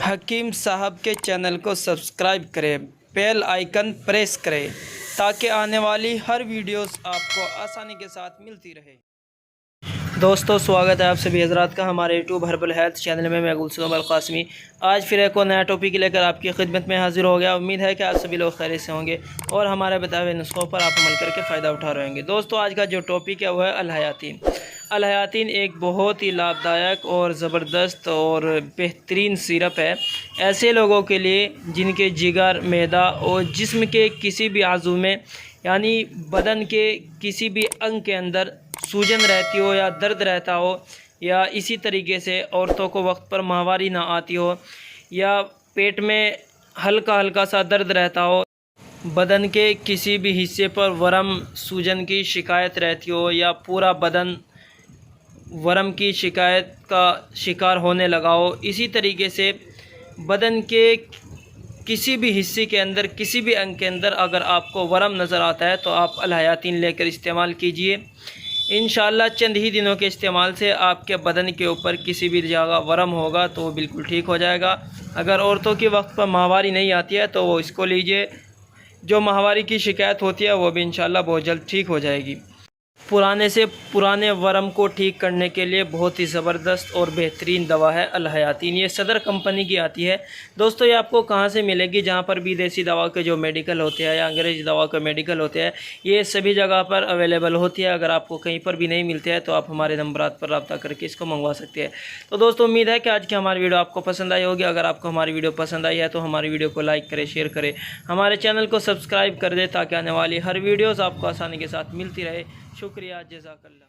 حکیم صاحب کے چینل کو سبسکرائب کریں، بیل آئیکن پریس کریں تاکہ آنے والی ہر ویڈیوز آپ کو آسانی کے ساتھ ملتی رہے۔ دوستو سواگت ہے آپ سبھی حضرات کا ہمارے یوٹیوب ہربل ہیلتھ چینل میں گلثوم القاسمی آج پھر ایک اور نیا ٹاپک لے کر آپ کی خدمت میں حاضر ہو گیا۔ امید ہے کہ آپ سبھی لوگ خیریت سے ہوں گے اور ہمارے بتائے ہوئے نسخوں پر آپ عمل کر کے فائدہ اٹھا رہے ہوں گے۔ دوستو آج کا جو ٹاپک ہے وہ ہے الحیاتین۔ الحیاتین ایک بہت ہی لابھدایک اور زبردست اور بہترین سیرپ ہے ایسے لوگوں کے لیے جن کے جگر، معدہ اور جسم کے کسی بھی عضو میں یعنی بدن کے کسی بھی انگ کے اندر سوجن رہتی ہو یا درد رہتا ہو، یا اسی طریقے سے عورتوں کو وقت پر ماہواری نہ آتی ہو، یا پیٹ میں ہلکا ہلکا سا درد رہتا ہو، بدن کے کسی بھی حصے پر ورم سوجن کی شکایت رہتی ہو، یا پورا بدن ورم کی شکایت کا شکار ہونے لگا ہو، اسی طریقے سے بدن کے کسی بھی حصے کے اندر کسی بھی انگ کے اندر اگر آپ کو ورم نظر آتا ہے تو آپ الحیاتین لے کر استعمال کیجئے۔ انشاءاللہ چند ہی دنوں کے استعمال سے آپ کے بدن کے اوپر کسی بھی جگہ ورم ہوگا تو وہ بالکل ٹھیک ہو جائے گا۔ اگر عورتوں کے وقت پر ماہواری نہیں آتی ہے تو وہ اس کو لیجئے، جو ماہواری کی شکایت ہوتی ہے وہ بھی انشاءاللہ بہت جلد ٹھیک ہو جائے گی۔ پرانے سے پرانے ورم کو ٹھیک کرنے کے لیے بہت ہی زبردست اور بہترین دوا ہے الحیاتین۔ یہ صدر کمپنی کی آتی ہے۔ دوستو یہ آپ کو کہاں سے ملے گی؟ جہاں پر بھی دیسی دوا کے جو میڈیکل ہوتے ہیں یا انگریزی دوا کے میڈیکل ہوتے ہیں، یہ سبھی جگہ پر اویلیبل ہوتی ہے۔ اگر آپ کو کہیں پر بھی نہیں ملتے ہیں تو آپ ہمارے نمبرات پر رابطہ کر کے اس کو منگوا سکتے ہیں۔ تو دوستو امید ہے کہ آج کی ہماری ویڈیو آپ کو پسند آئی ہوگی۔ اگر آپ کو ہماری ویڈیو پسند آئی ہے تو ہماری ویڈیو کو لائک کریں، شیئر کریں، ہمارے چینل کو سبسکرائب کر دیں تاکہ آنے والی ہر ویڈیوز آپ کو آسانی کے ساتھ ملتی رہے۔ شکریہ، جزاک اللہ۔